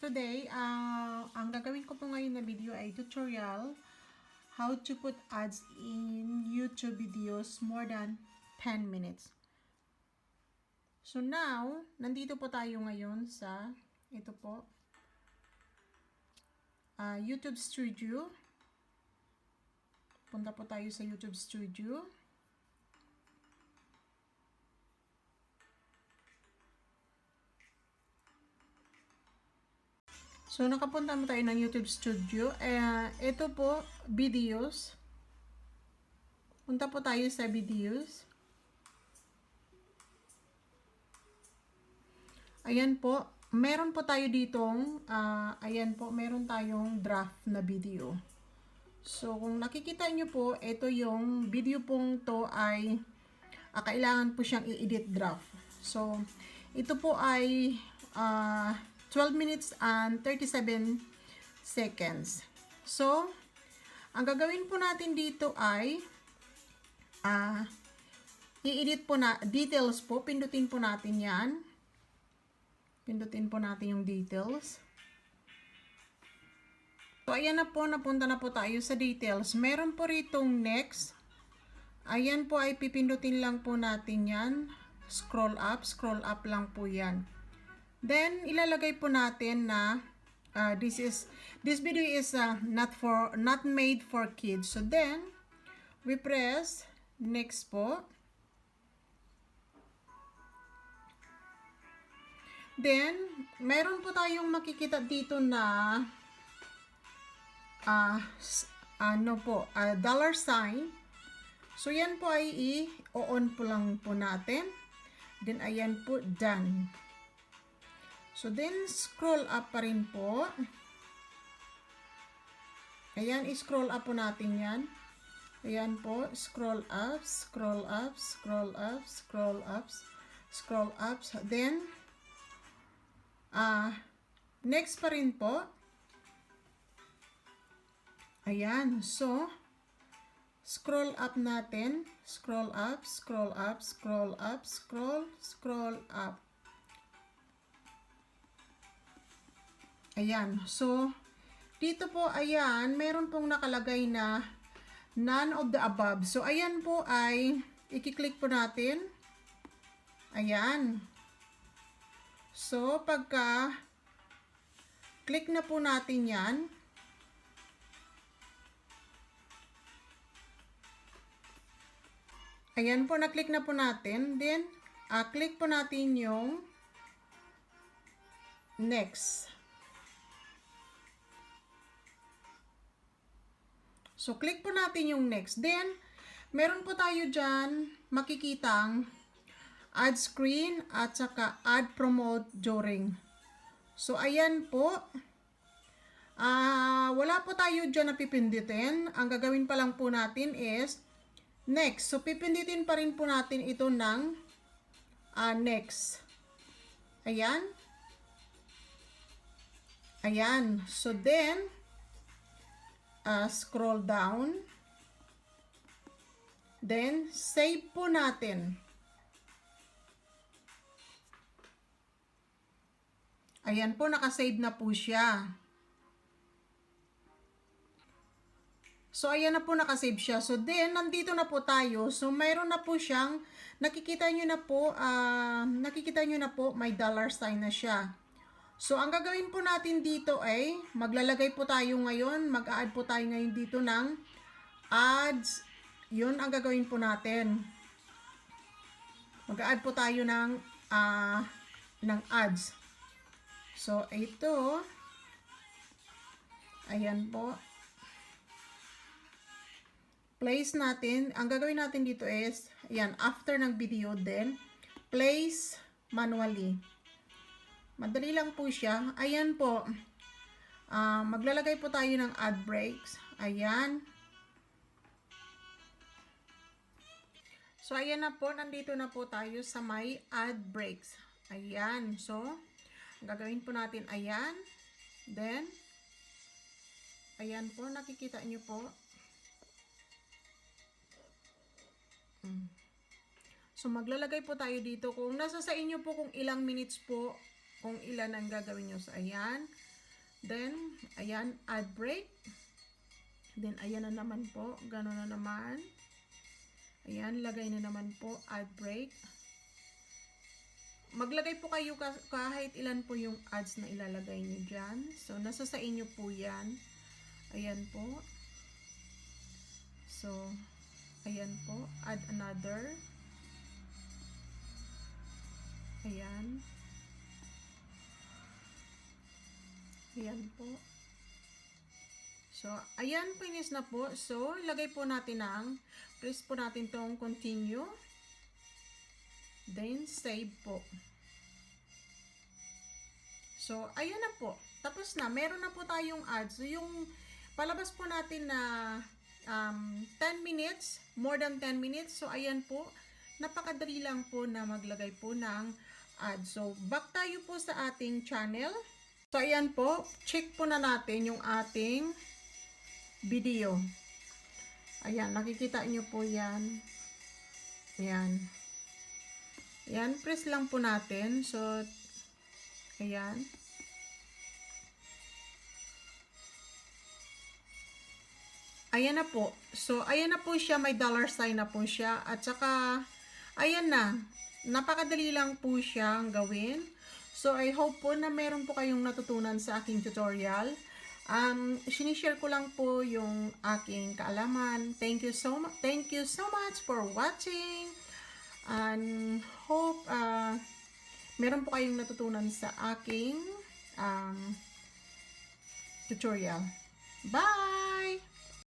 Today, ang gagawin ko po ngayon na video ay tutorial how to put ads in YouTube videos more than 10 minutes. So now, nandito po tayo ngayon sa ito po, YouTube Studio. Punta po tayo sa YouTube Studio. So, nakapunta mo tayo ng YouTube Studio. Ito po, videos. Punta po tayo sa videos. Ayan po. Meron po tayo ditong, ayan po, meron tayong draft na video. So, kung nakikita nyo po, ito yung video pong to ay, kailangan po siyang i-edit draft. So, ito po ay, 12 minutes and 37 seconds. So, ang gagawin po natin dito ay i-edit po na details po. Pindutin po natin yan. Pindutin po natin yung details. So, ayan na po. Napunta na po tayo sa details. Meron po ritong next. Ayan po ay pipindutin lang po natin yan. Scroll up lang po yan. Then, ilalagay po natin na this video is not made for kids. So then, we press next po. Then, meron po tayong makikita dito na dollar sign. So yan po ay i-on po lang po natin. Then, ayan po, done. So, then, scroll up pa rin po. Ayan, i-scroll up po natin yan. Ayan po, scroll up, scroll up, scroll up, scroll up, scroll up. Then, next pa rin po. Ayan, so, scroll up natin. Scroll up, scroll up, scroll up, scroll up. Ayan. So, dito po, ayan, meron pong nakalagay na none of the above. So, ayan po ay i-click po natin. Ayan. So, pagka click na po natin yan. Ayan po, na-click na po natin. Then, click po natin yung next. So, click po natin yung next. Then, meron po tayo dyan makikitang add screen at saka add promote during. So, ayan po. Wala po tayo dyan na pipindutin. Ang gagawin pa lang po natin is next. So, pipindutin pa rin po natin ito ng next. Ayan. Ayan. So, then, scroll down. Then, save po natin. Ayan po, nakasave na po siya. So, ayan na po, nakasave siya. So, then, nandito na po tayo. So, mayroon na po siyang, nakikita nyo na po, may dollar sign na siya. So, ang gagawin po natin dito ay, maglalagay po tayo ngayon, mag-a-add po tayo ngayon dito ng ads. Yun ang gagawin po natin. Mag-a-add po tayo ng ads. So, ito, ayan po. Place natin, ang gagawin natin dito is, ayan, after ng video, then, place manually. Madali lang po siya. Ayan po. Maglalagay po tayo ng ad breaks. Ayan. So, ayan na po. Nandito na po tayo sa may ad breaks. Ayan. So, gagawin po natin ayan. Then, ayan po. Nakikita nyo po. So, maglalagay po tayo dito. Kung nasa sa inyo po kung ilang minutes po, kung ilan ang gagawin nyo. So, ayan. Then, ayan, ad break. Then, ayan na naman po. Gano'n na naman. Ayan, lagay na naman po, ad break. Maglagay po kayo kahit ilan po yung ads na ilalagay nyo dyan. So, nasa sa inyo po yan. Ayan po. So, ayan po. Add another. Ayan. Ayan po. So, ayan, finish na po. So, lagay po natin press po natin tong continue. Then, save po. So, ayan na po. Tapos na. Meron na po tayong ads. So, yung palabas po natin na 10 minutes, more than 10 minutes. So, ayan po. Napakadali lang po na maglagay po ng ads. So, back tayo po sa ating channel. So, ayan po. Check po na natin yung ating video. Ayan, nakikita nyo po yan. Ayan. Ayan, press lang po natin. So, ayan. Ayan na po. So, ayan na po siya. May dollar sign na po siya. At saka, ayan na. Napakadali lang po siyang gawin. So, I hope po na meron po kayong natutunan sa aking tutorial. Sinishare ko lang po yung aking kaalaman. Thank you so much for watching. And hope meron po kayong natutunan sa aking tutorial. Bye!